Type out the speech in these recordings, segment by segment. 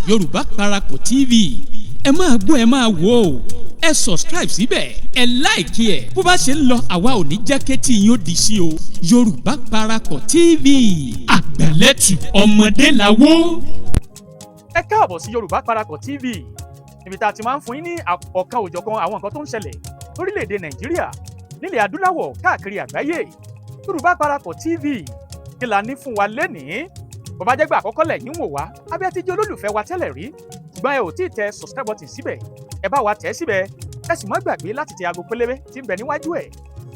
Yorùbá Parapọ̀ TV ẹ máa gbọ́ ẹ máa wò ó ẹ subscribe síbẹ̀ ẹ like ẹ bó bá ṣe ń lọ àwa ò ní jẹ́ kétí yín ó di sí o Yorùbá Parapọ̀ TV àgbàlẹ́tù ọmọdé làwọ́. ẹ káàbọ̀ sí Yorùbá Parapọ̀ TV níbi tá a ti máa ń fún yín ní ọ̀kan òjọ̀kan àwọn nǹkan tó ń ṣẹlẹ̀ lórílẹ̀‐èdè Nàìjíríà nílẹ̀ adúláwọ̀ káàkiri àgbáyé. Yorùbá Parapọ̀ TV kí la ní fún wa lénìí bó bá jẹ́ gbà àkọ́kọ́ lẹ́yìn wò wá abẹ́ ti jẹ́ olólùfẹ́ wa tẹ́lẹ̀ rí ṣùgbọ́n ẹ ò tí ì tẹ subscribe button síbẹ̀ ẹ bá wa tẹ̀ ẹ́ síbẹ̀ ẹ sì má gbàgbé láti tẹ aago pélébé tí ń bẹ níwájú ẹ̀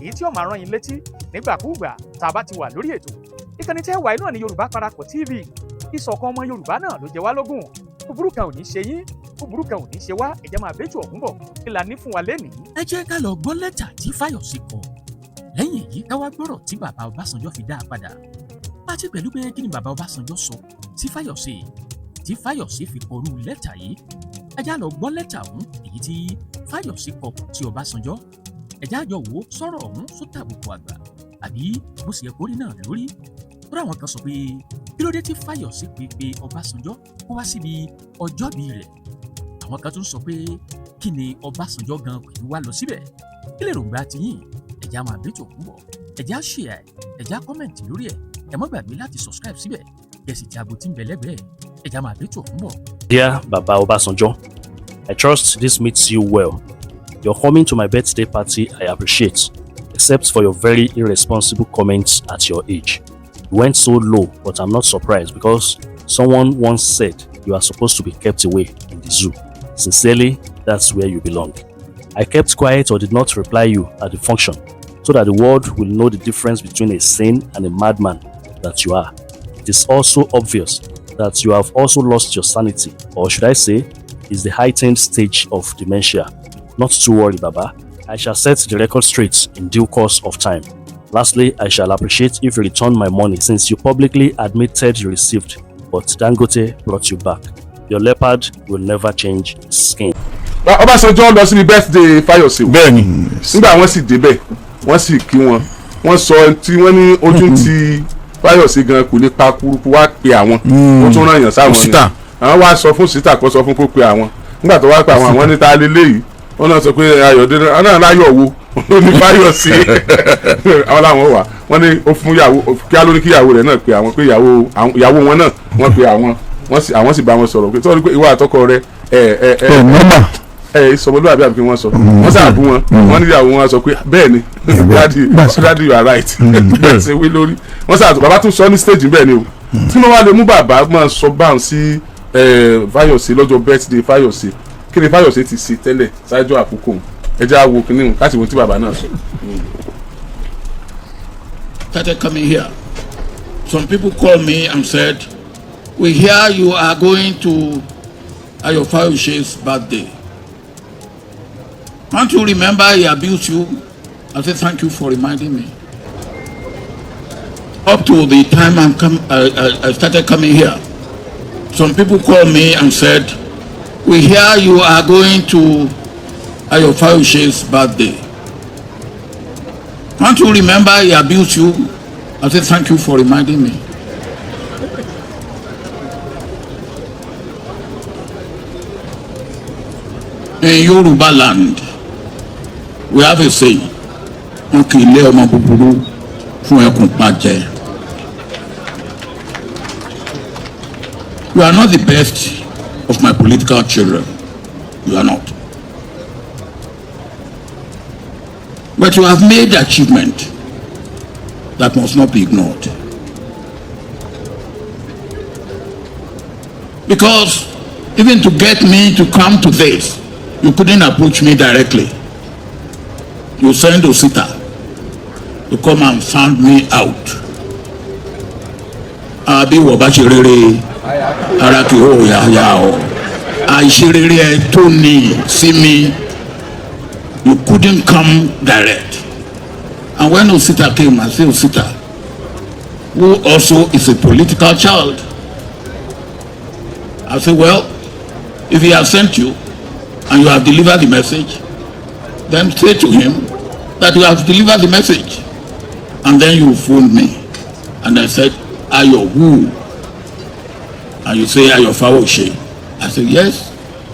èyí tí ó máa rán yín létí nígbàkúùgbà tá a bá ti wà lórí ètò. Ìkànnì tẹ́ wà náà ní Yorùbá Parapọ̀ TV ìṣọ̀kan ọmọ Yorùbá náà ló jẹ wá lógún búburú kan ò ní ṣe yín búburú kan ò ní ṣe wá ẹ jẹ́ máa bẹ́jù ọ̀hún bọ̀ kí la ní fún wa lénìí. ẹ jẹ́ ká lọ gbọ́ lẹ́tà tí Fayose kọ lẹ́yìn èyí ká wá gbọ́rọ̀ tí bàbá Ọbásanjọ́ fi dá a padà àti pẹ̀lú pé kí ni bàbá Ọbásanjọ́ sọ sí Fayose tí Fayose fi kọrú lẹ́tà yìí ẹ já lọ gbọ́ lẹ́tà ọ̀hún èyí tí Fayose kọ sí Ọbásanjọ́ ẹ já jọ wò sọ̀rọ̀ ọ̀hún sótà àbùkù àgbà àbí bó ṣe yẹ kórì náà lórí tó àwọn kan sọ pé kí ló dé tí Fayose pé Ọbásanjọ́ kó wá síbi ọjọ́bí rẹ̀ àwọn kan tún sọ pé kí ni Ọbásanjọ́ gan kò ní wá lọ síbẹ̀ kí lè rògbà tiyín ẹ já máa bẹ́tò kú bọ̀ ẹ já share ẹ já comment lórí ẹ̀ ẹ má gbàgbé láti subscribe síbẹ̀ ẹ sì ti aago tí ń bẹ lẹ́gbẹ̀ẹ́ ẹ já máa bẹ́tò kú bọ̀. Dear Baba Obasanjo, I trust this meets you well. Your coming to my birthday party I appreciate, except for your very irresponsible comments at your age. You went so low, but I'm not surprised because someone once said you are supposed to be kept away in the zoo. Sincerely, that's where you belong. I kept quiet or did not reply you at the function so that the world will know the difference between a sane and a madman that you are. It is also obvious that you have also lost your sanity, or should I say, is the heightened stage of dementia. Not to worry, Baba. I shall set the record straight in due course of time. Lastly, I shall appreciate if you return my money since you publicly admitted you received, but Dangote brought you back. Your leopard will never change its skin. Ọbásanjọ́ lọ síbi birthday Fayose. Bẹ́ẹ̀ni. Nígbà wọ́n sì débẹ̀, wọ́n sì kí wọn. Wọ́n sọ tí wọ́n ní ojú ti Fayose gan kò lè pa kúrúkú wá pe àwọn. Ó tún rán yàn sáwọn ni. Àwọn wá sọ fún síta kó sọ fún kó pe àwọn. Nígbà tó wá pe àwọn ní ta lélẹ́yìí. Wọ́n náà sọ pé Ayọ̀délé náà láyọ̀ wo ló ní Fayose. Àwọn làwọn wà. Wọ́n ní ó fún ìyàwó kí á ló ní kí ìyàwó rẹ̀ náà pe àwọn pé ìyàwó wọn náà wọ́n pe àwọn sì bá wọn sọ̀rọ̀ pé tọ́jú pé ìwà àtọkọ rẹ̀ ìsọmọlúwàbí àbí kí wọ́n sọ wọ́n sáàbù wọn níyàwó wọn sọ pé bẹ́ẹ̀ ni daddy you are right bẹ́ẹ̀ ṣe wí lórí wọ́n sáàbù bàbá tún sọ ní stage bẹ́ẹ̀ ni o tí wọ́n wá lè mú bàbá máa sọ báwọn sí Fayose lọ́jọ́ birthday Fayose kí ni Fayose ti ṣe tẹ́lẹ̀ ṣáájú àkókò ẹja wo kìíní láti wo tí bàbá náà sọ. Started coming here. Some people called me and said, we hear you are going to Ayo Fayose's birthday. Can't you remember he abused you? I said, thank you for reminding me. Up to the time I started coming here, some people called me and said, we hear you are going to Ayo Fayose's birthday. Can't you remember he abused you? I said, thank you for reminding me. In Yoruba land, we have a saying, wọn kì í lé ọmọ búburú fún ẹkùn pàjẹ́. You are not the best of my political children. You are not. But you have made achievement that must not be ignored. Because even to get me to come to this, you couldn't approach me directly. You send Osita to come and sound me out. Àbí wọ́n bá ṣe rere ara kì í hó yàyà o. Àìṣe rere ẹ tó ní sí mi. You couldn't come direct. And when Osita came, I said, Osita, who also is a political child. I said, well, if he has sent you and you have delivered the message, then say to him that you have delivered the message. And then you phoned me. And I said, Ayo who? And you say, Ayo Fayose. I said, yes,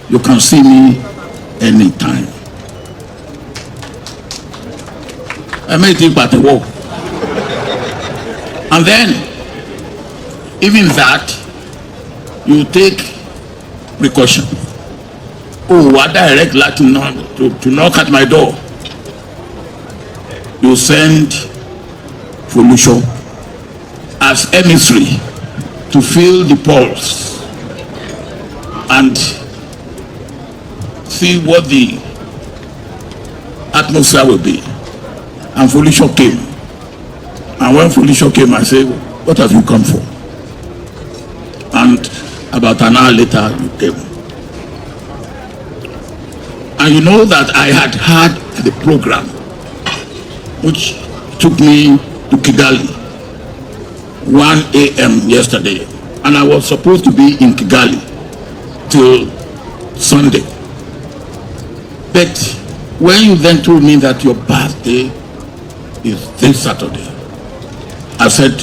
you can see me anytime. I made it at the wall. And then, even that, you take precaution. Oh, what direct Latin to knock at my door. You send Folusho as emissary to feel the pulse and see what the atmosphere will be. And Folusho came. And when Folusho came, I said, what have you come for? And about an hour later, you came. And you know that I had had the program which took me to Kigali 1 a.m. yesterday. And I was supposed to be in Kigali till Sunday. But when you then told me that your birthday is this Saturday, I said,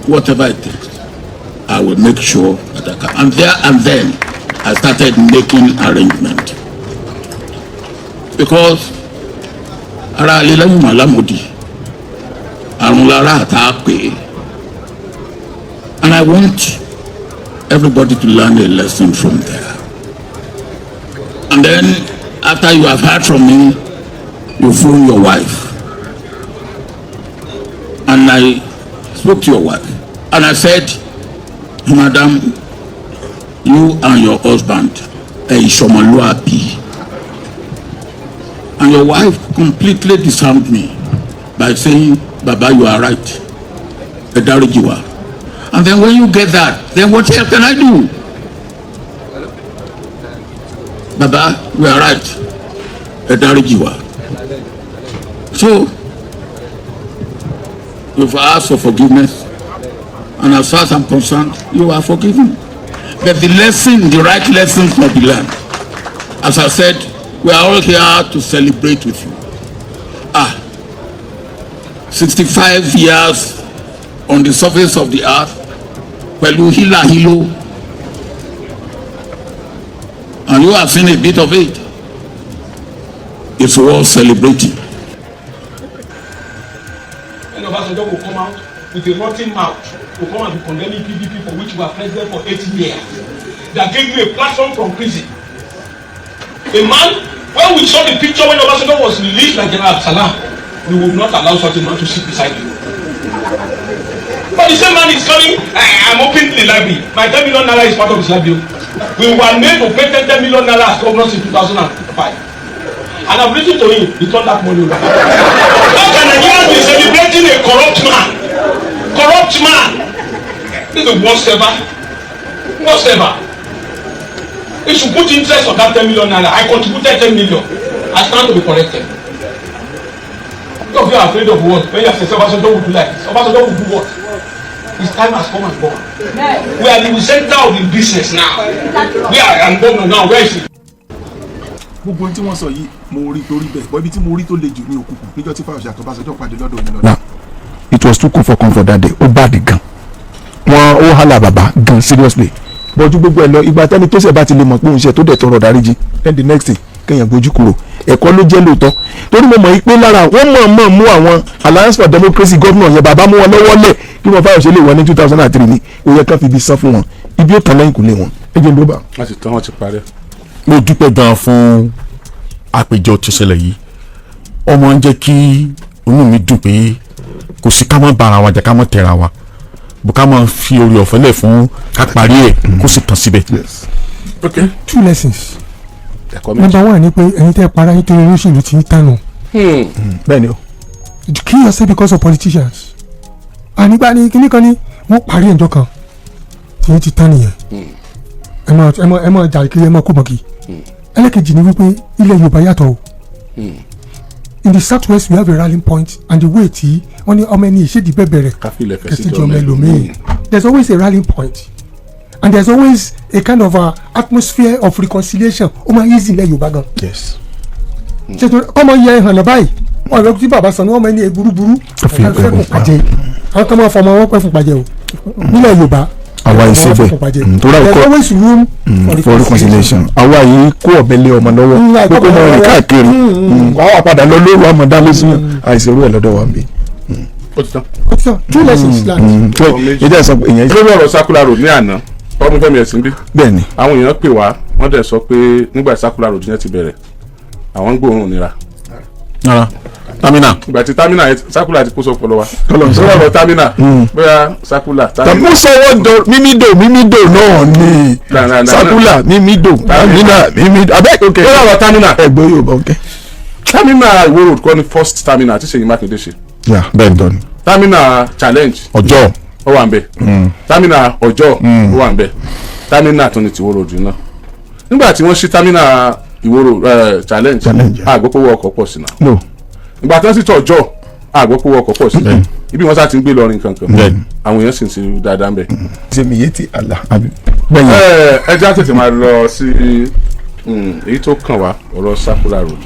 whatever it takes, I will make sure that I can. And there and then, I started making arrangements. Because ara lelamu malamodi arun lara ta pe, and I want everybody to learn a lesson from there. And then after you have heard from me, you phone your wife. And I spoke to your wife and I said, Madam, you and your husband Shomaluapi. And your wife completely disarmed me by saying, Baba, you are right. Edarijiwa. And then when you get that, then what else can I do? Baba, we are right. Edarijiwa. So, you've asked for forgiveness. And as far as I'm concerned, you are forgiven. But the lesson, the right lessons must be learned. As I said, we are all here to celebrate with you. 65 years on the surface of the earth, pẹ̀lú hilo, and you have seen a bit of it. It's worth celebrating. And Obasanjo will come out with a rotten mouth, will come and be condemning PDP for which we are president for 8 years. That gave you a platform from prison. A man, when we saw the picture when Obasanjo was released like General Salam, we would not allow such a man to sit beside you. But the same man is coming, I'm opening the library. My 10 million naira is part of his library. We were made to pay 10 million naira as governors in 2005. And I've written to him, return that money. How can Nigerians be celebrating a corrupt man? Corrupt man! This is the worst ever. Worst ever. They should put interest on that 10 million naira. I contributed 10 million. I stand to be corrected. If you are afraid of what? When you say Obasanjo will do like this, Obasanjo will do what? His time has come and gone. We are the center of the business now. We are governor now. Where is he? Gbogbo tí wọ́n sọ yìí mo rí torí bẹ́ẹ̀ bọ́ ibi tí mo rí tó le jù ní òkùnkùn níjọ́ tí Fayose àti Obasanjo pàdé lọ́dọ̀ mi lọ́dọ̀. It was too cool for comfort that day. Ó bad gan. Wọ́n ó hàlà bàbá gan seriously. Bọ́jú gbogbo ẹ̀ lọ ìgbà tẹ́ni tó ṣẹ̀ bá ti lè mọ̀ pé òun ṣe tó dẹ̀ tọrọ dáríjì. Then the next thing kéèyàn gbójú kúrò. Ẹ̀kọ́ ló jẹ́ lóòótọ́. Torí mo mọ̀ pé lára wọ́n mọ̀ mú àwọn Alliance for Democracy governor yẹn bàbá mú wọn lọ́wọ́ lẹ̀ kí wọ́n Fayose lè wọ ní 2003 ni ó yẹ kán fi ibi san fún wọn. Ibi ó tán lẹ́yìn kò lé wọn. Ẹ jẹ́ ndóbà. wọ́n ti tán wọ́n ti parẹ́. Mo dúpẹ́ gan fún àpéjọ tó ṣẹlẹ̀ yìí. Ọmọ ń jẹ́ kí inú mi dùn pé kò sí ká má bára wa jà ká má tẹ̀ra wa bó ká má fi orí ọ̀fẹ́ lẹ̀ fún ká parí ẹ̀ kó sì tán síbẹ̀. Okay. 2 lessons. Number 1 ni pé ẹ̀yin tẹ́ para yín torí olóṣèlú ti ń tànù. Bẹ́ẹ̀ni o. You kill yourself because of politicians. Ànígbà ni kíní kan ni wọ́n parí ẹ̀jọ́ kan tí wọ́n ti tán nìyẹn. Ẹ mọ̀ jà kiri ẹ mọ̀ kó mọ̀ kí. Ẹlẹ́kejì ni wípé ilẹ̀ Yorùbá yàtọ̀ o. In the southwest we have a rallying point and the way tí wọ́n ní ọmọ ẹni ìṣèdí bẹ́ẹ̀ bẹ̀rẹ̀ kẹsíjọ́ ọmọ ẹlòmíì. There's always a rallying point and there's always a kind of atmosphere of reconciliation. Ó máa easy ilẹ̀ Yorùbá gan. Yes. Ṣètò ọmọ yẹ ẹ̀hàn lọ báyìí wọ́n rẹ̀ tí bàbá sọ ni wọ́n máa ní eburúburú fẹ́ fún pàjẹ́ àwọn kan máa fọmọ wọn pẹ́ fún pàjẹ́ o nílẹ̀ Yorùbá àwa ìṣe bẹ́ẹ̀ tó rà there's kọ́ always room for reconciliation àwa yìí kó ọ̀bẹ lé ọmọ lọ́wọ́ kókó mọ́ rìn káàkiri wàá padà lọ lóru àmọ́ dá lóṣù yàn àìsèrú ẹ̀ lọ́dọ̀ wa ń bí. ó ti tán. two lessons learned. ìdá sọ pé èèyàn. lórí ọ̀rọ̀ circular road ní àná ọdún fẹ́mi ẹ̀sìn bí. bẹ́ẹ̀ni. àwọn èèyàn pè wá wọ́n dẹ̀ sọ pé nígbà circular road yẹn ti bẹ̀rẹ̀ àwọn ń gbóòórùn nira. tamina. ìgbà tí tamina yẹn circular ti kó sọ pọlọ wa. sọ̀rọ̀ ọ̀rọ̀ tamina bóyá circular. tàbí sọwọ́ dọ mímídò náà ni circular mímídò mímídò abẹ́ òkè. sọ̀rọ̀ ọ̀rọ̀ tamina. ẹgbẹ́ Yorùbá òkè. tamina Ìwó road kọ́ ni first tamina tí Ṣèyí Mákindé ṣe. bẹ́ẹ̀ ni tọ́ni. tamina challenge. ọjọ́ ó wà ń bẹ̀. tamina ọjọ́ ó wà ń bẹ̀. tamina tó ní ti Ìwó road náà. nígbà tí wọ́n ṣí tamina Ìwó road challenge àgbọ̀pọ̀wọ́ ọkọ̀ pọ̀ sí náà. ìgbà tí wọ́n sì tọ̀ ọjọ́ àgbọ̀pọ̀wọ́ ọkọ̀ pọ̀ sí náà. ibi wọn sá ti ń gbé lọrin kankan àwọn èèyàn sì ń ṣe dáadáa ń bẹ̀. sẹ́mi yé ti àlà. ẹ já tètè máa lọ sí èyí tó kàn wá ọ̀rọ̀ circular road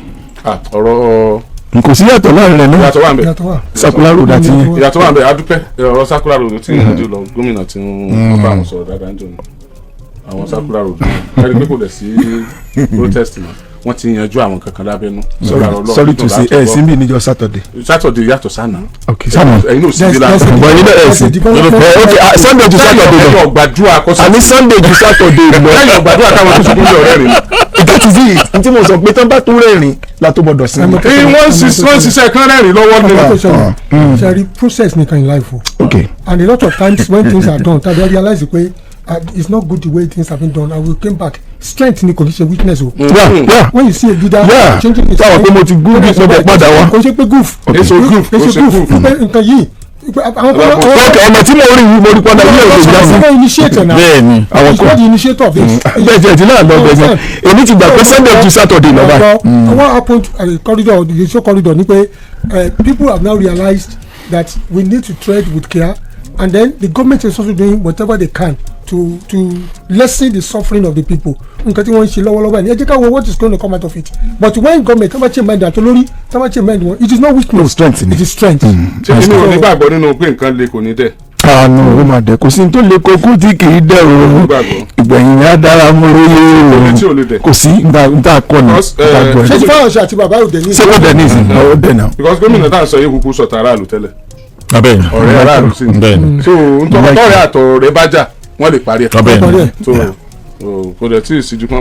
ọ̀rọ̀ kò sí yàtọ̀ láàrin rẹ̀ náà. ìyàtọ̀ wà ń bẹ̀. circular road àti. ìyàtọ̀ wà ń bẹ̀ adúpẹ́ ọ̀rọ̀ circular road tí ìrìnàjò lọ gómìnà tí wọ́n bá wọn sọ̀rọ̀ dáadáa ń jọ àwọn circular road náà ẹni pé kò dẹ̀ sí protest náà wọ́n ti yanjú àwọn kankan lábẹ́nú. sorry to say ẹ sí mi níjọ́ Saturday. Saturday yàtọ̀ sánà. ok sánà ẹ̀yin ò sí bí láti. bọ̀ ẹ̀yin náà ẹ̀ sí. ok Sunday to Saturday lọ. ẹ̀yin ọ̀gbàdúrà kọ́sọ́. àní Sunday to Saturday lọ. ẹ̀yin ọ̀gbàdúrà káwọn tó sunkún lé ọ̀rẹ́ rẹ̀. that is it n tí mo sọ pé tán bá tún rẹ́rìn la tó gbọdọ̀ sí. wọ́n ṣiṣẹ́ kán rẹ́rìn lọ́wọ́ ni. ṣe process nìkan in life o. okay. and a lot of times when things are done tàbí I realize pé it's not good the way things have been done and we came back strength ni kò ní ṣe weakness o. when you see a leader changing his táwọn pé mo ti goof mo bẹ̀ padà wá. kò ṣe pé goof. èso goof pé nǹkan yìí. ọmọ tí mo rí yìí mo rí padà yìí ò lè já sí. àwọn initiator náà bẹ́ẹ̀ni àwọn kò the initiator of this. bẹ́ẹ̀ jẹ́ ìdílé àná bẹ́ẹ̀ èmi ti gbà pé Sunday to Saturday lọ́ba. what happened at the corridor the show corridor ni pé people have now realized that we need to tread with care and then the government is also doing whatever they can to lessen the suffering of the people. nǹkan tí wọ́n ń ṣe lọ́wọ́lọ́wọ́ ẹni ẹ jẹ́ ká wo what is going to come out of it but when government tán bá ṣe mind àti olórí tán bá ṣe mind wọn it is not weakness. no strength ni it is strength. ṣé inú onígbàgbọ́ nínú pé nǹkan le kò ní dẹ̀. àánú ó máa dẹ̀ kò sí ní tó le kókó tí kì í dẹ̀ o ìgbẹ̀yìn á dára mú lóye o kò sí nta kọ́ ni. ṣé ti Fayose àti bàbá òde ní. ṣé kò dẹ̀ ní ìsìn ọ̀rọ̀ dẹ̀ náà. because gómìnà tá à ń sọ yìí kúkú sọ̀tà aráàlú tẹ́lẹ̀. abẹ́yìn ọ̀rẹ́ aráàlú sí ni so ntọ́rẹ́ àtọ̀ rẹ̀ bá jà wọ́n lè parí ẹ̀. so kò dẹ̀ tí ì síjú kan.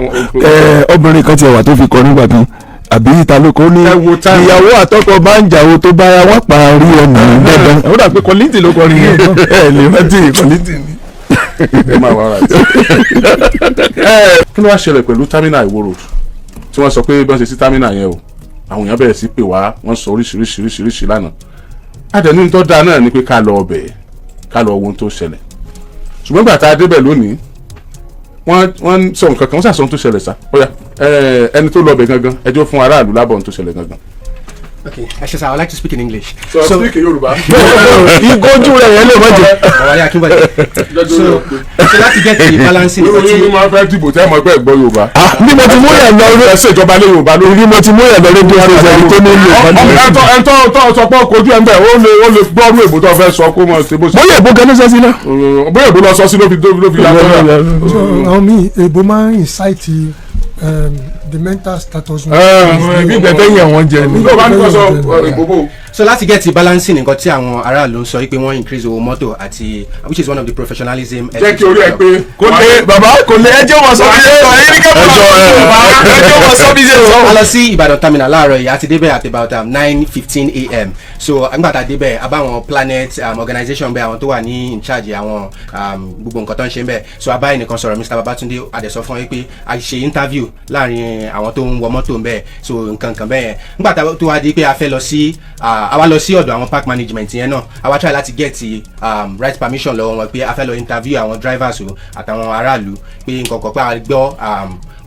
obìnrin kan tiẹ̀ wà tó fi kọ nígbà kan àbí ìta ló kọ́ ní ìyàwó àtọkọ bá ń jàwó tó bára wọ́n parí ọ̀nà dandan ó dà pé kọ́lìntì ló kọrin yẹn ẹ lè rántí kọ́lìntì ni. ẹ máa wá ra kí ló wá ṣẹlẹ̀ pẹ̀lú terminal Ìwó road tí wọ́n sọ pé bí wọ́n ṣe sí terminal yẹn o àwọn èèyàn bẹ̀rẹ̀ sí pè wá wọ́n sọ oríṣiríṣi lánàá àdẹ̀ní tó dáa náà ni pé ká lọ ọbẹ̀ ká lọ ohun tó ṣẹlẹ̀ ṣùgbọ́n gbà tá a débẹ̀ lónìí wọ́n sọ nǹkan kan wọ́n sàsọ ohun tó ṣẹlẹ̀ sá ó yá ẹni tó lọ ọbẹ̀ gangan ẹjọ́ fún aráàlú lábọ̀ ohun tó ṣẹlẹ̀ gangan. Okay, actually, I would like to speak in English. So speak in Yoruba. Igoju rẹ̀ yẹn lè má jẹ. Ọ̀rẹ́ Akínbọ̀dé. So láti get the balancing. Olórí máa fẹ́ dìbò tẹ́ ẹ mọ̀ pé ẹ gbọ́ Yorùbá. Bí mo ti mú yẹn lọ rí ẹsẹ̀ ìjọba lé Yorùbá lórí. Bí mo ti mú yẹn lọ rí bí wọ́n ṣe tó nílò. ẹ̀ńtọ́ sọ pé kojú ẹ̀ ń bẹ̀ ó lè gbọ́rú èbó tó fẹ́ sọ kó mọ̀ ṣe bó ṣe. bóyá èbó gan ló sọ sí náà. bóyá èbó lọ sọ sí ló fi yàtọ̀. àwọn míì èbó máa ń incite the mental status. bí gbẹ̀tẹ̀ yẹn wọ́n jẹ ni. So láti get the balancing nǹkan tí àwọn aráàlú ń sọ pé wọ́n increase owó mọ́tò àti which is one of the professionalism. jẹ́ kí orí ẹ pé kò lè bàbá kò lè ẹjọ́ wọn sọ bí ṣe sọ ẹni kẹ́kọ̀ọ́ ẹjọ́ wọn sọ bí ṣe sọ. a lọ sí Ìbàdàn terminal láàárọ̀ yìí àti débẹ̀ at about 9:15 a.m. so nígbà tá a débẹ̀ abáwọn planet organisation bẹ́ẹ̀ àwọn tó wà ní in charge àwọn gbogbo nǹkan tó ń ṣe bẹ́ẹ̀ so abá ẹnìkan sọ̀rọ̀ Mr. Babatunde adẹ̀sọ fún wọn pé a ṣe interview láàrin àwọn tó ń wọ mọ́tò bẹ́ẹ̀ so nǹkan bẹ́ẹ̀ nígbà tó wá di pé a fẹ́ lọ sí àwa lọ sí ọ̀dọ̀ àwọn park management yẹn náà àwa try láti get right permission lọ́wọ́ wọn pé a fẹ́ lọ interview àwọn drivers o àtàwọn aráàlú pé nǹkan kan pé a gbọ́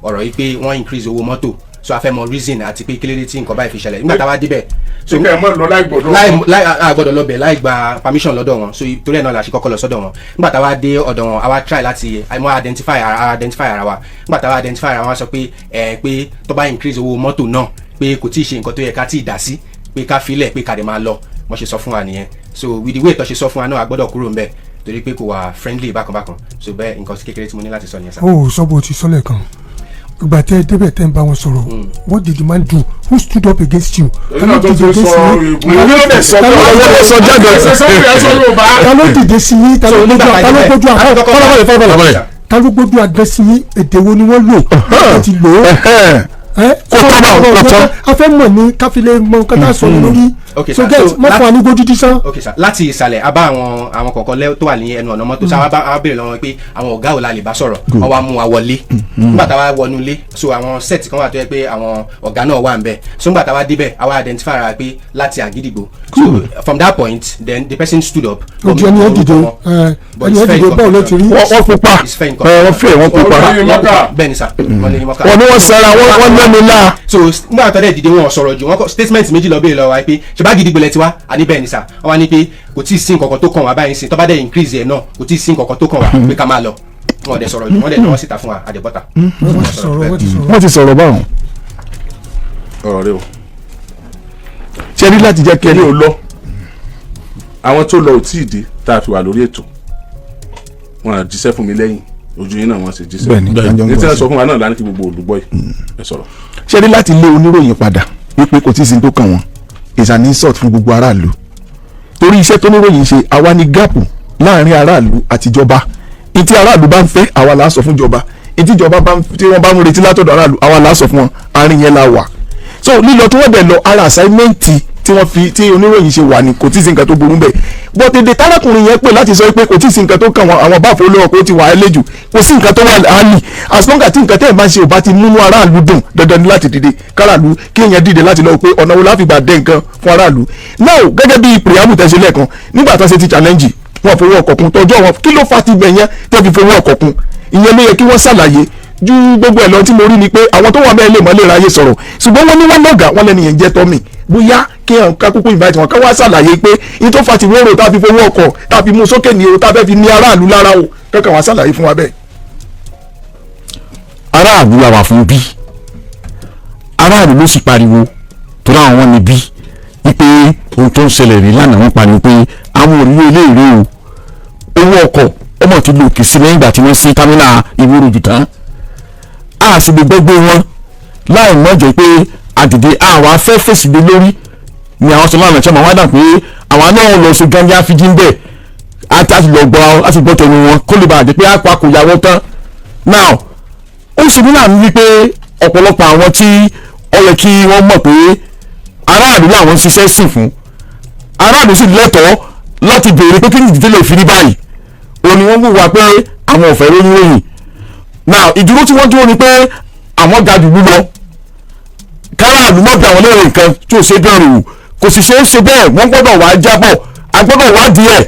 ọ̀rọ̀ yìí pé wọ́n increase owó mọ́tò so a fẹ́ mọ reason àti pé kílódé tí nǹkan báyìí fi ṣẹlẹ̀ nígbà tá a wá débẹ̀. so kẹ́ ẹ mọ̀ lọ láì gbọ́dọ̀ lọ bẹ̀ láì gba permission lọ́dọ̀ wọn so torí ẹ̀ náà la ṣe kọ́kọ́ lọ sọ́dọ̀ wọn nígbà tá a wá dé ọ̀dọ̀ wọn a wá try láti identify ara wa nígbà tá a wá identify ara wa sọ pé pé tó bá increase owó mọ́tò náà pé kò tí ì ṣe nǹkan tó yẹ ká tí ì dá sí pé ká filẹ̀ pé ká lè máa lọ wọ́n ṣe sọ fún wa nìyẹn so with the way tó ṣe sọ fún wa náà a gbọ́dọ̀ kúrò ńbẹ̀ torí pé kò wà friendly bákan so bẹ́ẹ̀ nǹkan kékeré tí mo ní láti sọ nìyẹn sá. ó sọ bó ti sọlẹ̀ kan ìgbà tẹ ẹ débẹ̀ tẹ́ ń bá wọn sọ̀rọ̀ what did the man do who stood up against you. ta ló dìde sí yín ta ló gbójú àgbẹ̀ sí yín èdè wo ni wọ́n lò wọ́n ti lò ó. a fẹ́ mọ̀ ní káfílẹ̀ mọ kátà sọ̀rọ̀ lórí so get mọ́ fún wa ní gbójú dísán. ok sir láti ìsàlẹ̀ a bá àwọn kọ̀ọ̀kan tó wà ní ẹnu ọ̀nà mọ́tò sáà a béèrè lọ́wọ́ pé àwọn ọ̀gá ò la lè bá sọ̀rọ̀ wọ́n wá mú wa wọlé nígbà tá a wá wọnú ilé so àwọn set kan wà tó yẹ pé àwọn ọ̀gá náà wà ń bẹ̀ so nígbà tá a wá débẹ̀ a wá identify ara pé láti Àgídìgbò so from that point then the person stood up. ojú ẹni ẹ dìde bọ́ọ̀ ló ti rí. wọ́n pupa wọ́n pupa bẹ́ẹ̀ ni sir wọ́n ní wọ́n sara wọ́n lẹ́nu náà. so nígbà tó dẹ̀ dìde wọn sọ̀rọ̀ jù wọn statement méjì lọ béèrè lọ́wọ́ wa pé ṣe bá Àgídìgbò lẹ ti wá àní bẹ́ẹ̀ ni sà wọ́n wá ní pé kò tí ì sí nǹkan tó kàn wá báyìí sí tó bá dẹ̀ increase ẹ̀ náà kò tí ì sí nǹkan tó kàn wá pé ká máa lọ wọn dẹ̀ sọ̀rọ̀ wọn dẹ̀ náà síta fún wa àdèbọ́ta. wọ́n ti sọ̀rọ̀ báwọn. ọ̀rọ̀ rẹ o. ṣe rí láti jẹ́ kí ẹni ò lọ àwọn tó lọ ò tí ì dé tá a fi wà lórí ètò wọn à jíṣẹ́ fún mi lẹ́yìn ojú yín náà wọ́n sì jíṣẹ́ ní tí wọ́n sọ fún wa náà lánàá kí gbogbo olùgbọ́ yìí ẹ sọ̀rọ̀. ṣe rí láti lé oníròyìn padà wípé kò tí ì sí tó kàn wọ́n is an insult fún gbogbo aráàlú torí iṣẹ́ tó níròyìn ṣe àwa ní gáàpù láàrin aráàlú àtijọba ìtí aráàlú bá ń fẹ́ àwa là á sọ fún ìjọba ìtí ìjọba tí wọ́n bá ń retí látọ̀dọ̀ aráàlú àwa là á sọ fún wọn àárín yẹn la wà so lílọ tí wọ́n bẹ̀ lọ ara àsáímẹ́ǹtì tí oníròyìn ṣe wà ní kò tí ì sí nǹkan tó burú bẹ́ẹ̀ but èdè tálákùnrin yẹn pè láti sọ pé kò tí ì sí nǹkan tó kàn wọ́n àwọn báfo lọ́wọ́ pé ó ti wà á léjù kò sí nǹkan tó wà áàlì as long as tí nǹkan tẹ́ ẹ̀ máa ń ṣe ò bá ti múnú aráàlú dùn dandan ni láti dìde káràlú kí èèyàn dìde láti lọ pé ọ̀nà wo láfi gbà dé nǹkan fún aráàlú now gẹ́gẹ́ bí priamu tẹ́ ṣe lẹ́ẹ̀kan nígbà tó ṣe ti challenge wọn fowó ọkọ̀ kun tọjọ́ wọn kí ló fa ti bẹ̀ yẹn tẹ́ fi fowó ọkọ̀ kun ìyẹn ló yẹ kí wọ́n ṣàlàyé ju gbogbo ẹ̀ lọ tí mo rí ni pé àwọn tó wà bẹ́ẹ̀ lè mọ́ lè ráyè sọ̀rọ̀ ṣùgbọ́n wọ́n ní wọ́n lọ́gà wọ́n lẹ́nu yẹn jẹ́ tọ́mì bóyá kí ẹ̀ ká kúkú invite wọn ká wá ṣàlàyé pé ní tó fa ti wóró tá a fi fowó ọkọ̀ tá a fi mú sókè ní o tá a fẹ́ fi ní aráàlú lára o kẹ́kẹ́ wá ṣàlàyé fún wa bẹ́ẹ̀. aráàlú la wà fún bí aráàlú ló sì pariwo tó láwọn wọn ní bí wípé ohun tó ń ṣẹlẹ̀ rí lánàá wọn pariwo pé àwọn òrìlé iléèrè o owó ọkọ̀ ọmọ tó lò kì í sí lẹ́yìn ìgbà tí wọ́n sí kámínà ìwúrò jù tán a sì lè gbẹ́gbẹ́ wọn láì mọ̀jọ́ pé àdìdì àwọn afẹ́fẹ́sì lé lórí ni àwọn sọlá àmọ̀tí ọmọ wa dà pé àwọn náà lọ sí gánjá fíjì ń bẹ̀ àti lọ gbọ́ láti gbọ́ tẹnu wọn kó lè bàa di pé àpá kò yàwó tán now ó sì ní láàánú wípé ọ̀pọ̀lọpọ̀ àwọn tí ó yẹ kí wọ́n mọ̀ pé aráàlú làwọn ṣiṣẹ́ sìn fún aráàlú sì lẹ́tọ̀ọ́ láti béèrè pé kí ni ìdílé lè fi rí báyìí òun ni wọ́n wù wá pé àwọn ò fẹ́ lóyún lóyìn now ìdúró tí wọ́n dúró ni pé àwọn ga jù lú lọ káràlú mọ̀ bí àwọn léèrè nǹkan tí ò ṣe bẹ̀rù wò kò sì ṣe é ṣe bẹ́ẹ̀ wọ́n gbọ́dọ̀ wá jábọ̀ a gbọ́dọ̀ wá díẹ̀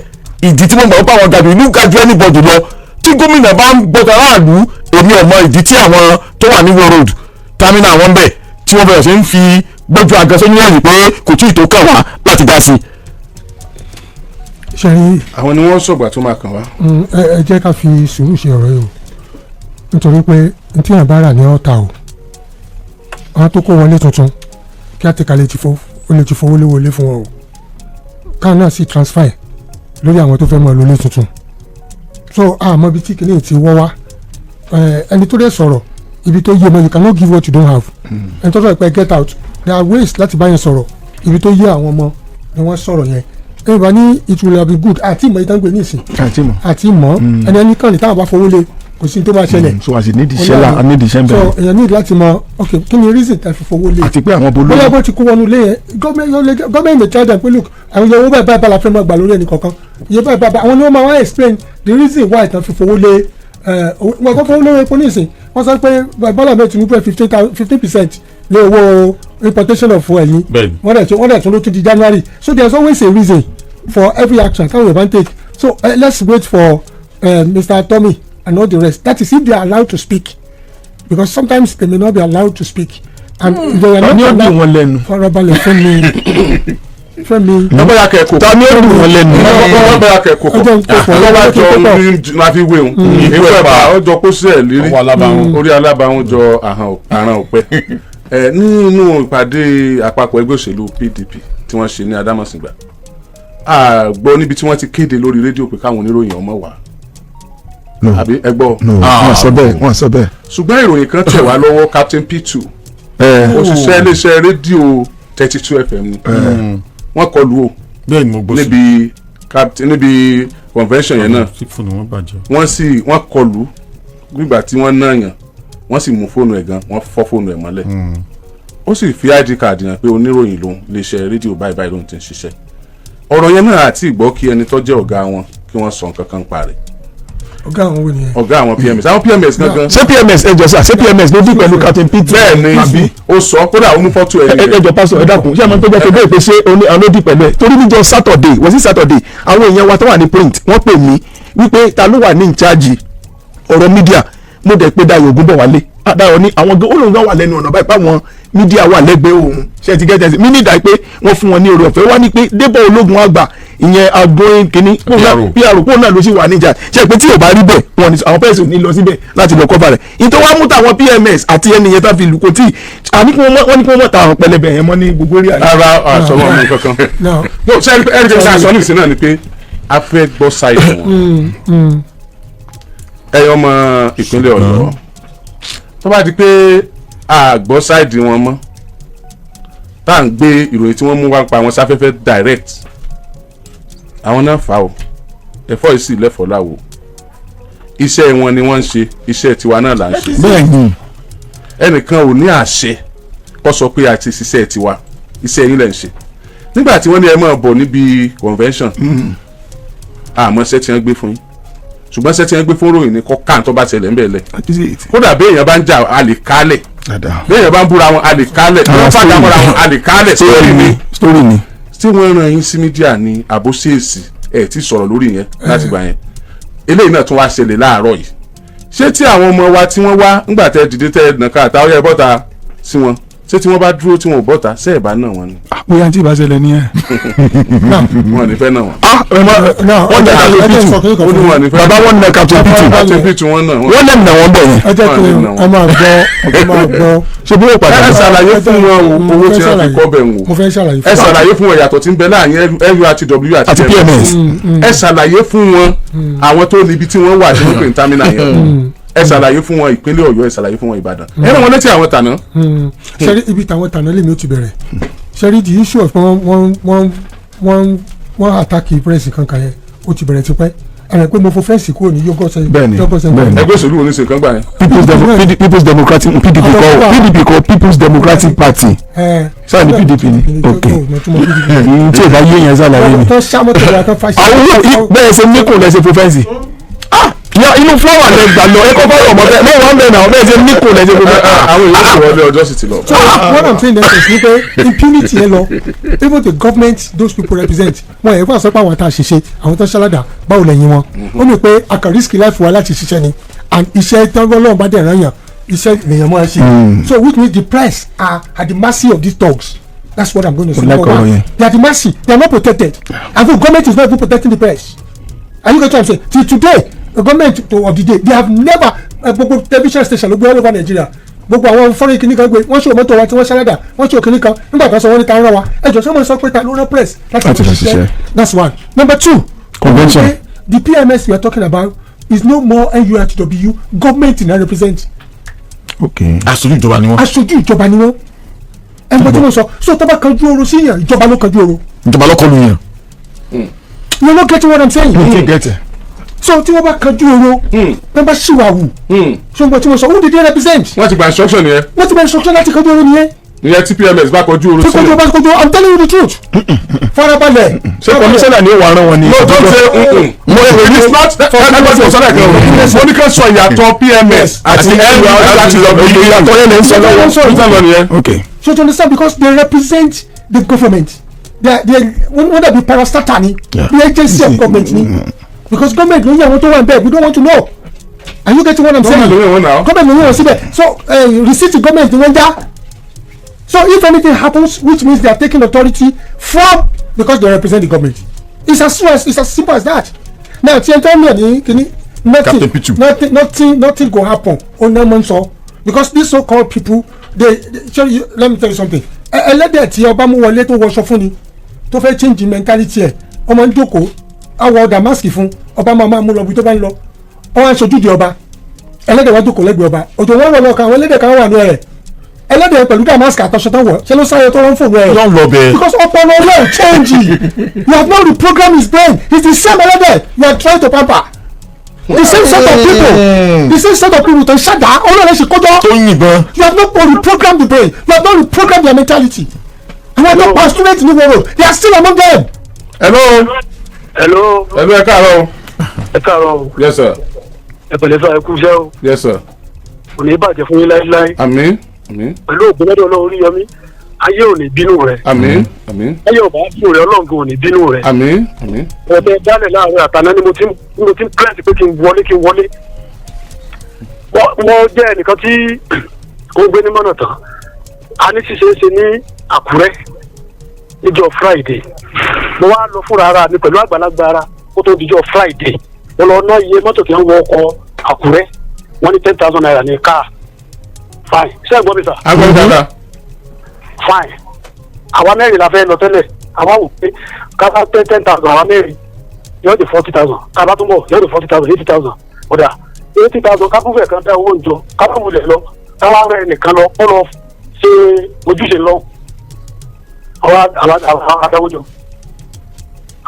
ìdí tí wọ́n gbọ́dọ̀ pa àwọn ga jù ìlú ga jù anybody lọ tí gómìnà bá ń gbọ́dọ̀ aráàlú èmi ọmọ ìdí tí àwọn tó wà ní Ìwó road tamina àwọn bẹ̀ tí wọ́n bẹ̀rẹ̀ sí ń fi gbójú àgàsọ́ ní ẹ̀yìn pé kò tí ì tó kàn wá láti dá sí. àwọn ni wọ́n sọ̀gbà tó máa kàn wá. ẹ jẹ́ ká fi sùúrù ṣe ọ̀rọ̀ yìí o nítorí pé n tí yàn bá rà ní ọ̀tá o àwọn tó kó wọlé tuntun kí á ti kalẹ̀ ó lè ti fowó léwọlé fún wọn o káwọn náà sì transfer lórí àwọn tó fẹ́ mọ̀ lólé tuntun so àmọ́ ibi tí kìnìún ti wọ́ wá ẹni tó dẹ̀ sọ̀rọ̀ ibi tó yé ọmọ you cannot give what you don't have ẹni tó sọ̀rọ̀ pé get out there are ways láti bá yẹn sọ̀rọ̀ ibi tó yé àwọn ọmọ ni wọ́n sọ̀rọ̀ yẹn ẹni bá ní it will be good àti ìmọ̀ ìtàn gbé ní ìsìn àti ìmọ̀ ẹni kàn ní táwọn bá fowó lé kò sí tó máa ṣẹlẹ̀ so àti nídìí iṣẹ́ nídìí iṣẹ́ ń bẹ̀rẹ̀ so èèyàn ní láti mọ ok kí ni reason tẹ́ fi fowó lé àti pé àwọn bolóyè bóyá bó ti kó wọnú lé yẹn gọ́ọ̀mẹ̀ntì may tell them pé look àwọn iye owó báyìí báyìí la fẹ́ máa gbà lórí ẹnì kọ̀ọ̀kan iye báyìí báyìí àwọn ni wọ́n máa wá explain the reason why tẹ́ fi fowó lé wọ́n kọ́ fowó lé epo ní ìsìn wọ́n sọ pé Bọ́lá Ahmed Tinubu 15% lé owó importation of fuel yìí wọ́n dẹ̀ tún ló tún di January so there is always a reason for every action táwọn Yorùbá ń take so let's wait for Mr. Tommy and all the rest. That is if they are allowed to speak, because sometimes they may not be allowed to speak, and if they are not allowed for Robert Fẹ́mi. lọ́bàá kẹ́kọ̀ọ́ ta ni ó dùn wọ́n lẹ́nu. lọ́bàá kẹ́kọ̀ọ́ lọ́bàá jọ máa fi wé òun ìwé pa ọjọ́ kó sí ẹ̀ lérí orí alábàáhùn jọ àràn òpẹ́ nínú ìpàdé àpapọ̀ ẹgbẹ́ òṣèlú PDP tí wọ́n ṣe ní Adámọ̀sìngbà àgbọ̀ níbi tí wọ́n ti kéde lórí rédíò pé káwọn oníròyìn ọmọ wà. àbí ẹ gbọ́. wọ́n sọ bẹ́ẹ̀. ṣùgbọ́n ìròyìn kan tẹ̀ wá lọ́wọ́ Captain P2 òṣìṣẹ́ iléeṣẹ́ rédíò 32 FM ni wọ́n kọlù o níbi convention yẹn náà wọ́n kọlù nígbà tí wọ́n náà yàn wọ́n sì mú fóònù ẹ̀ gan wọ́n fọ́ fóònù ẹ̀ mọ́lẹ̀ ó sì fi ID card yàn pé oníròyìn lòun iléeṣẹ́ rédíò báyìí báyìí lòun ti ń ṣiṣẹ́ ọ̀rọ̀ yẹn náà àti ìgbọ́ kí ẹni tó jẹ́ ọ̀gá wọn kí wọ́n sọ nǹkan kan pa rẹ̀. ọ̀gá àwọn wo nìyẹn. ọ̀gá àwọn PMS àwọn PMS gangan. ṣé PMS ẹjọ sá ṣé PMS ló dín pẹ̀lú Captain P2. bẹ́ẹ̀ni ó sọ kódà ó mú fọ́tò ẹ̀ nìyẹn. ẹjọ pásọ ẹ dákun ṣé àwọn tó jẹ́ pé bẹ́ẹ̀ pé ṣé àwọn ló dín pẹ̀lú ẹ̀ torí níjọ́ Saturday wọ́n sí Saturday àwọn èèyàn wa tó wà ní print wọ́n pè mí wípé ta ló wà ní ìcháàjì ọ̀rọ̀ mídíà mo dẹ̀ pé Dayọ̀ Ògúnbọ̀wálé Dayọ̀ ní àwọn olóńgbò wà lẹ́nu ọ̀nà báyìí páwọn mídíà wà lẹ́gbẹ̀ẹ́ òun ṣe ti gẹ́tẹ̀sí mí nídàá pé wọ́n fún wọn ní oore ọ̀fẹ́ wá ní pé Débọ̀ Ológun àgbà ìyẹn agbóyin kínní pr náà ló sì wà níjà ṣe pé tí ò bá rí bẹ́ẹ̀ wọn ni àwọn pẹ́ẹ́sì ò ní lọ síbẹ̀ láti lọ kọ́fà rẹ̀ ìtọ́ wá mú tàwọn PMS àti ẹnìyẹn tá fi lù kò tí wọ́n ní kí wọ́n mọ̀ tàwọn pẹlẹbẹ yẹn mọ́ ní gbogbo rí àná. ara àṣọwọ́ mi kankan no ṣe ẹni tí a sọ nìsín náà ni pé a fẹ́ gbọ́ ṣáìdì wọn ẹyọ ọmọ ìpínlẹ̀ Ọ̀yọ́ tó bá di pé a gbọ́ ṣáìdì wọn mọ́ tá à ń gbé ìròyìn tí wọ́n mú wá pa wọn sáfẹ́fẹ́ direct àwọn náà fà ó ẹ̀fọ́ yìí sì lẹ́fọ̀ọ́ láwo iṣẹ́ wọn ni wọ́n ń ṣe iṣẹ́ tiwa náà là ń ṣe. bẹ́ẹ̀ni ẹnìkan ò ní àṣẹ kó sọ pé a ti ṣiṣẹ́ tiwa iṣẹ́ yín lẹ̀ ń ṣe nígbà tí wọ́n ní ẹ máa bọ̀ níbi convention àmọ́ ṣẹ́ tí wọ́n gbé fún yín ṣùgbọ́n ṣẹ́ tí wọ́n gbé fún ròyìn ní kọ́ káàntó bá ṣẹlẹ̀ ń bẹ̀ lẹ̀ kódà bí èèyàn bá ń jà a lè kálẹ̀ bí èèyàn bá ń búra wọn a lè kálẹ̀ bí wọ́n fàjà mọ́ra wọn a lè kálẹ̀ story ni tí wọ́n rán yín sí mídíà ní àbóṣèèsì ẹ̀ tí sọ̀rọ̀ lórí yẹn láti gbà yẹn eléyìí náà tún wá ṣẹlẹ̀ láàárọ̀ yìí ṣé tí àwọn ọmọ wa tí wọ́n wá ńgbà tẹ́ dìde tẹ́ nàka àtàwọn yẹn bọ́ta sí wọn ṣé tí wọ́n bá dúró tí wọn ò bọ́ta ṣé ẹ̀ bá náà wọn ni. bóyá tí ì bá ṣẹlẹ̀ ní ẹ̀. wọn ní fẹ́ náà wọn. wọ́n jẹ́ Captain P2 bàbá wọn nà Captain P2 wọn náà. wọ́n lẹ́nu náà wọ́n bẹ̀ yẹn. ẹ jẹ́ kí ẹ máa gbọ́ ṣe bí wọ́n padà. ẹ ṣàlàyé fún wọn owó tí wọ́n fi kọ́ bẹ̀ ń wò. mo fẹ́ ṣàlàyé fún ẹ ṣàlàyé fún wọn ìyàtọ̀ tí ń bẹ láàrin NURTW àti PMS. ẹ ṣàlàyé fún wọn àwọn tó níbi tí wọ́n wà tí wọ́n pè ní terminal yẹn. ẹ ṣàlàyé fún wọn ìpínlẹ̀ Ọ̀yọ́ ẹ ṣàlàyé fún wọn Ìbàdàn. ẹ rán wọn létí àwọn tàná. ṣẹ́rí ibi táwọn tàná lèmi ó ti bẹ̀rẹ̀ ṣẹ́rí the issue of wọ́n attack press kankan yẹn ó ti bẹ̀rẹ̀ tipẹ́ ẹ̀rẹ̀ pé mo fo fẹ́ǹsì kúrò ní yọgọ́sẹ̀. bẹ́ẹ̀ni ẹgbẹ́ òṣèlú wo ní ṣe kán gbà yẹn. People's Democratic PDP kọ People's Democratic Party sáà ní PDP ni ok tí o bá yé yẹn ṣàlàyé ni. àwọn bẹ́ẹ̀ ṣe níkùn lẹ́sẹ̀ fo fẹ́ǹsì inú fúláwà lẹ gbà lọ ẹ kọ́kọ́ rọ̀ mọ́ bẹ́ẹ̀ mọ́ wọn bẹ́ẹ̀ náà bẹ́ẹ̀ ṣe níkùn lẹ́sẹ̀ fo fẹ́ǹsì. àwọn èèyàn ti wọlé ọjọ́ sì ti lọ. so what I'm saying is ni pé impunity yẹn lọ even the government those people represent wọn yẹn fún àṣọpọ̀ àwọn tá a ṣiṣẹ́ àwọn tó ń ṣàlàdà báwo lẹ́yìn wọn ó mi pé a kàn risk life wa láti ṣiṣẹ́ ni and iṣẹ́ tẹ́wọ́ lọ́wọ́ bá dẹ̀ ràn yàn iṣẹ́ lèèyàn máa ṣe so which means the press are at the mercy of these thugs. That's what I'm going to say. They are the mercy. They are not protected. And the government is not even protecting the press. Are you going to say? Till today, the government of the day, they have never gbogbo television station ló gbé all over Nigeria. Gbogbo àwọn foreign kìnnì kan gbé wọ́n ṣe mọ́tò wa tí wọ́n ṣẹlẹ̀dà wọ́n ṣe kìnnì kan nígbà tó sọ wọ́n ní ta ń rán wa ẹjọ́ sọ́mọ́ sọ pé ta ló rán press láti ṣiṣẹ́. That's one. Number two. Convention. The PMS we are talking about is no more NURTW government na represent. Okay. aṣojú ìjọba ni wọ́n. Aṣojú ìjọba ni wọ́n. Ẹgbẹ́ tí mo sọ so tó bá kanjú oorun sí yàn ìjọba ló kanjú oorun. ìjọba ló kọlu yàn. You no get what I'm saying. You get it. So tí wọ́n bá kanjú oorun wọ́n bá ṣìwàwù. So nǹkan tí mo sọ who did they represent. wọ́n ti gba instruction yẹn. wọ́n ti gba instruction láti kanjú oorun nìyẹn. ìyẹn tí PMS bá kọjú oorun sí yẹn. kọjú I'm telling you the truth. farabalẹ̀. ṣé kọmíṣánná ni ó wà rán wọn ni. no don't say mo it's not everybody was on that mo ní ká sọ ìyàtọ̀ PMS àti NURTW ìyàtọ̀ yẹn lè ń sọ lọ́wọ́. Okay. So you understand because they represent the government. They wọ́n dàbí parastatal ni the agency of government ni because government ló ń yẹ àwọn tó wà níbẹ̀ we don't want to know. Are you getting what I'm saying? Government ló ń yẹ wọn síbẹ̀ so receipt government ni wọ́n já. So if anything happens which means they are taking authority from because they represent the government. It's as simple as that. Now tí ẹ tẹ́ mi ẹ̀ ní kíní nothing go happen onamonso because these so-called people they let me tell you something ẹlẹ́dẹ̀ tí ọba mú wọlé tó wọṣọ fún ni tó fẹ́ change mentality ẹ̀ ọmọ ń jókòó àwọ̀ damask fún ọba máa mú lọ bí tó bá ń lọ wọ́n á ṣojú di ọba ẹlẹ́dẹ̀ wá jókòó lẹ́gbẹ̀ẹ́ ọba òjò wọn lọ kan àwọn ẹlẹ́dẹ̀ kan wà ní ẹ̀rẹ̀ ẹlẹ́dẹ̀ pẹ̀lú damask àtọ̀ṣọ tán wọ̀ ṣé ló sáré tó wọ́n fòmù ẹ̀rẹ̀. yóò lọ bẹ́ẹ̀. because ọpọlọ náà change you have not reprogrammed his brain it's the same ẹlẹ́dẹ̀ you are trying to pamper the same set of people tó ń ṣàdá ọlọ́run ṣe kójọ́ tó ń yìnbọn. you have not reprogrammed the brain you have not reprogrammed their mentality àwọn tó pa student ní wọ́rọ̀ they are still among them. hello ẹ káàárọ̀. ẹ káàárọ̀. yes sir. ẹ pẹ̀lẹ́ sọ ẹ kú iṣẹ́ o. yes sir. kò ní bàjẹ́ fún yín láéláé. àmín. pẹ̀lú ògùn lọ́dọ̀ ọlọ́run rí yọmí ayé ò ní bínú rẹ̀. àmín. ayé ò bá bínú rẹ̀ ọlọ́run ò ní bínú rẹ̀. àmín. ọ̀bẹ dálẹ̀ láàrin àtàná ni mo ti ń pẹ́ẹ́sì pé kí n wọlé. wọ́n jẹ́ ẹnìkan tí ó ń gbé ní mọ́nà tán a ní ṣíṣe ní Àkúrẹ́ níjọ́ Friday mo wá lọ fúnra ara mi pẹ̀lú àgbàlagbà ara kó tó dijọ́ Friday mo lọ ná iye mọ́tò kí wọ́n wọ ọkọ̀ Àkúrẹ́ wọ́n ní 10,000 naira ní káà fine ṣé ẹ gbọ́ mi sà. agbọ́n dáadáa. fine àwa mẹ́rin la fẹ́ lọ tẹ́lẹ̀ àwa wò pé kábà pé 10,000 àwa mẹ́rin yóò di 40,000 kábà tó mọ̀ yóò di 40,000 80,000 ọ̀dà 80,000 kábùfẹ̀ kan dá owó ìjọ kábùfẹ̀ lọ káwá rẹ̀ nìkan lọ kó lọ ṣe ojúṣe lọ àwọn adáwójọ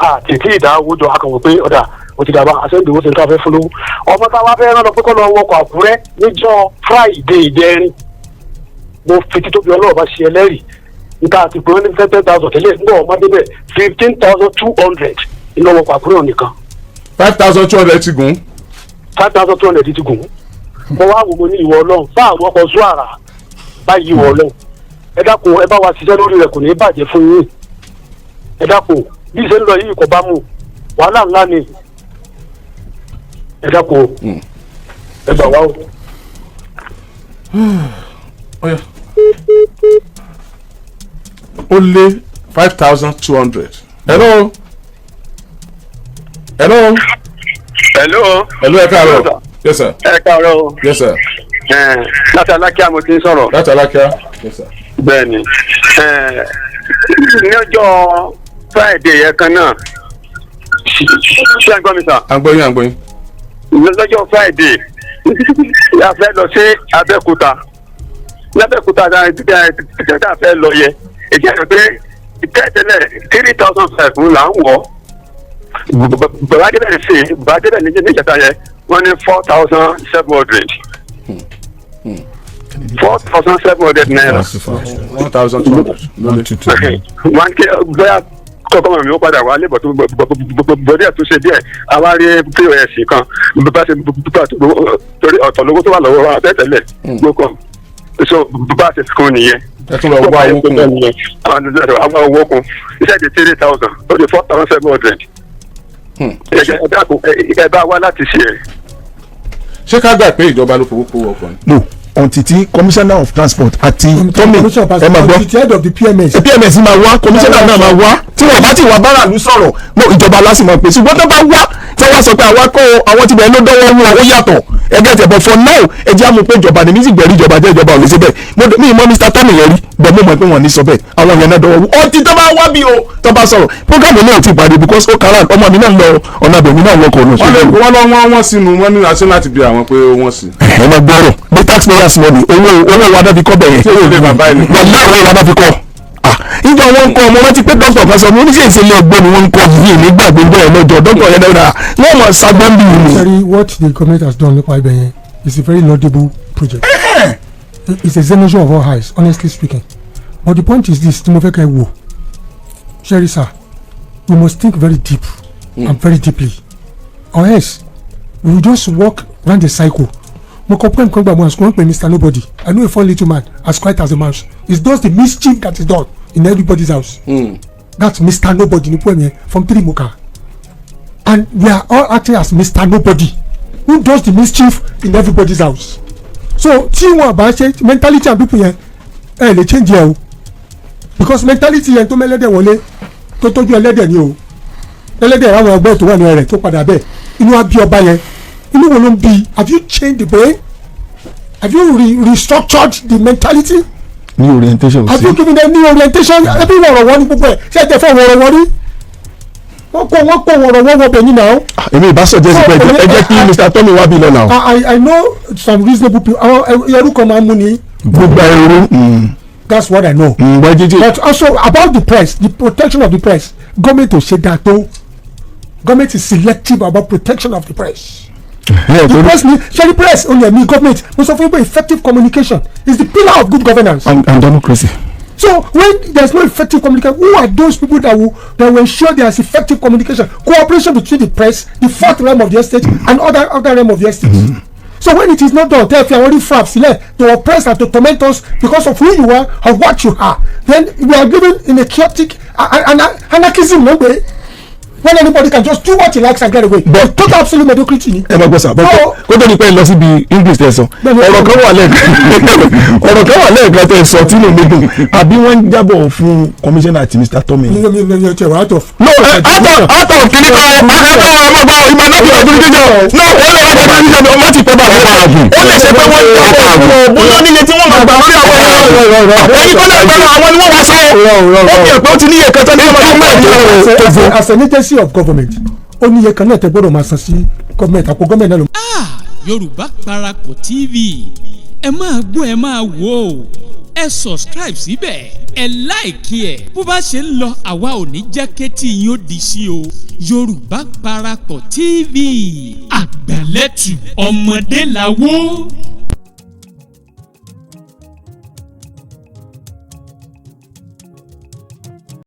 àtìtì ìdáwójọ akọ̀wé pé ọ̀dà òtítàbá àṣẹ́ǹdìwó ṣe ń káfẹ́ fún lówó ọmọ táwa fẹ́ rán lọ pé kọ́ lọ wọkọ̀ Àkúrẹ́ níjọ́ Friday ìdẹ́rin mo fi títóbi ọlọ́ọ̀bá ṣe ẹlẹ́rìí nǹkan àti pé wọ́n ní 10,000 tẹ́lẹ̀ nígbà ọmọ débẹ̀ 15,200 iná wọkọ̀ Àkúrẹ́ nìkan. 5,200 ti gùn. 5,200 ti gùn. mo wá wò mo ní ìwọ Ọlọ́run bá àwọn ọkọ̀ zuara báyìí ìwọ Ọlọ́run ẹ dákun ẹ bá wa ṣiṣẹ́ lórí rẹ̀ kò ní í bàjẹ́ fún yín ẹ dákun bí ṣe ń lọ yìí kò bá mu wàhálà ńlá ni ẹ dákun ẹ gbà wá o. ó lé 5,200. hello. ẹ káàárọ̀. yes sir. ẹ káàárọ̀. yes sir. láti Alákíá mo ti ń sọ̀rọ̀. láti Alákíá. yes sir. bẹ́ẹ̀ni ní ọjọ́ Friday yẹn kan náà ṣé à ń gbọ́ mi sà. à ń gbọ́ yín. lọ́jọ́ Friday a fẹ́ lọ sí Abẹ́òkúta lábẹ́òkúta tá a fẹ́ lọ yẹ èyí àti pé tẹ́tẹ́lẹ̀ 3,500 là ń wọ̀ bàbá débẹ̀ ní ìjẹta yẹn wọ́n ní 4,700. 4,700 naira. 1,200. wọ́n ké bóyá kọ́kọ́ mọ̀ mi ó padà wálé bọ̀ tó bọ̀dẹ̀ tó ṣe díẹ̀ àwa rí POS kan bá ṣe torí ọ̀tọ̀ lówó tó wà lọ́wọ́ wa tẹ́tẹ́lẹ̀ gbókàn so bá ṣe kún nìyẹn. ẹ tún lọ wá owó kún. àwọn owó kún iṣẹ́ di 3,000 ó di 4,700. ẹ bá wá láti ṣe ẹ. ṣé ká gbà pé ìjọba ló fowó kó ọkọ̀ ni. no until ti commissioner of transport àti tọ́mì ẹ máa gbọ́ the head of the PMS. PMS máa wá commissioner náà máa wá tí wọ́n bá ti wà báràlú sọ̀rọ̀ no ìjọba lásìmọ̀ pé ṣùgbọ́n tó bá wá tí wọ́n sọ pé àwa kọ́ àwọn tibẹ̀ ló dánwọ́ wọn ó yàtọ̀ ẹgbẹ́ tẹ̀ but for now ẹ jẹ́ àmú pé ìjọba ni mí sì gbẹ̀rí ìjọba jẹ́ ìjọba ò lè ṣe bẹ́ẹ̀ mi mọ́ Mr. Tami yẹn rí bẹ́ẹ̀ mo mọ̀ pé wọ́n ní sọ bẹ́ẹ̀ àwọn yẹn náà dánwọ́ wú ọtí tó bá wá bí o tó bá sọ̀rọ̀ program náà ti parí because ó kàrà ọmọ mi náà lọ ọ̀nà àbẹ̀mí náà wọkọ̀ ọ̀nà wọ́n sínú wọ́n ní àṣẹ láti bí àwọn pé wọ́n sí. ẹ máa gbọ́rọ̀ bí taxpayers money owó wa náà fi kọ́ bẹ̀yẹn owó wa náà fi kọ́ ìjọ wọn kọ ọmọ rántí pé dókítà kan sọ mo ní sèé ìṣẹ̀lẹ̀ ọgbọ́n ni wọ́n ń kọ yìí nígbàgbé bẹ́ẹ̀ lọ́jọ́ dókítà yẹn náà wọ́n mọ̀ sagbọ́n bí mi. sorry what the government has done nípa ibẹ̀ yẹn is a very laudable project. It's a examination of all eyes honestly speaking but the point is this tí mo fẹ́ kẹ́ wò sherry sir we must think very deep and very deeply or else we will just walk round the cycle. Mo complain kan gba mo as one pe Mr. Nobody. I know a fun little man as quiet as a mouse. It's just the mischief that is done in everybody's house. That's Mr. Nobody ni poem from Trimoka. And we are all acting as Mr. Nobody who does the mischief in everybody's house. So tí wọn bá ṣe mentality and people yẹn ẹ lè change yẹn o because mentality yẹn tó mẹ́lẹ́dẹ̀ wọlé tó tójú ẹlẹ́dẹ̀ ni o ẹlẹ́dẹ̀ àwọn ọgbẹ́ tó wà ní rẹ̀ tó padà bẹ́ẹ̀ inú wa bí ọba yẹn inú wo ló ń bí have you changed the brain have you restructured the mentality. new orientation. have you given them new orientation. ẹbí wọ̀rọ̀ wọ́n ní gbogbo ẹ̀ ṣé ẹ tẹ̀ fẹ́ wọ̀rọ̀ wọ́n rí wọ́n kó wọ́n bẹ̀ yín náà. èmi ìbá sọ jẹ́sí pé ẹ jẹ́ kí Mr. Tommy wá bí lọ́la o. I know some reasonable people àwọn ẹrú kan máa ń mú ni. gbogbo ẹrú. That's what I know. But also about the press, the protection of the press, government ò ṣe dáa tó. Government is selective about protection of the press. The press ni ṣe the press only ẹ̀mí government mo sọ fún yín pé effective communication is the pillar of good governance. And democracy. So when there is no effective communication, who are those people that will ensure there is effective communication, cooperation between the press, the fourth realm of the estate, and other realm of the estate? So when it is not done, tell if you are already fraps to oppress and to torment us because of who you are or what you are, then we are living in a chaotic anarchism, no way. When anybody can just do what he likes and get away. But total absolute mediocrity ni. ẹ máa gbọ́ sà kó tó di pé lọ síbi English tẹ̀ sọ ọ̀rọ̀ kan wà lẹ́ẹ̀kan tẹ̀ sọ tí mo gbẹ́dùn àbí wọ́n ń jábọ̀ fún commissioner àti Mr. Tommy. No, out of kìíní kan ọmọ gbọ́ ìgbà náà fi ọdún kéjọ náà ó lè wájú ọdún kéjọ ọmọ ti pẹ́ bá wọn fara gùn. ó lè ṣe pé wọ́n ń jábọ̀ bóyá níye tí wọ́n máa gbà lórí àwọn èèyàn ẹni tó lè gbọ́dọ̀ àwọn ni wọ́n wá sí ó fi ẹ̀pẹ́ ó ti níye kẹta ní ọmọ as an agency of government ó níye kan náà tẹ gbọ́dọ̀ máa san sí gọọmenti àpò gọọmenti náà ló. Yorùbá Parapọ̀ TV ẹ máa gbọ́ ẹ máa wò ó ẹ subscribe síbẹ̀ ẹ láìkí ẹ̀ bó bá ṣe ń lọ àwa ò ní jẹ́ kétí yín ó di sí o. Yorùbá Parapọ̀ TV àgbàlẹ́tù ọmọdé làwọ̀.